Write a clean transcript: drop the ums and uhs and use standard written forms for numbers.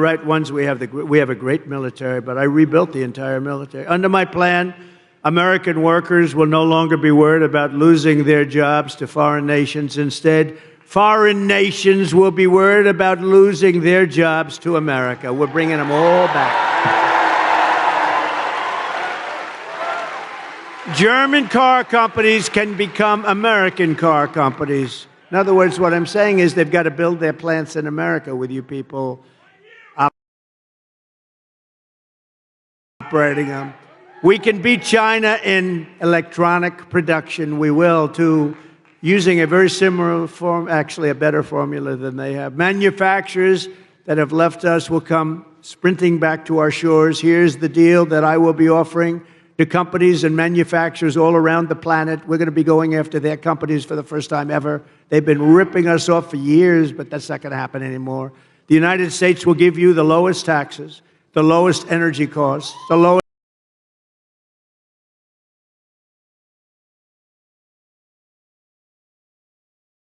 right ones. We have a great military, but I rebuilt the entire military. Under my plan, American workers will no longer be worried about losing their jobs to foreign nations. Instead, foreign nations will be worried about losing their jobs to America. We're bringing them all back. German car companies can become American car companies. In other words, what I'm saying is they've got to build their plants in America with you people operating them. We can beat China in electronic production. We will, too, using a very similar form, actually a better formula than they have. Manufacturers that have left us will come sprinting back to our shores. Here's the deal that I will be offering to companies and manufacturers all around the planet. We're going to be going after their companies for the first time ever. They've been ripping us off for years, but that's not going to happen anymore. The United States will give you the lowest taxes, the lowest energy costs, the lowest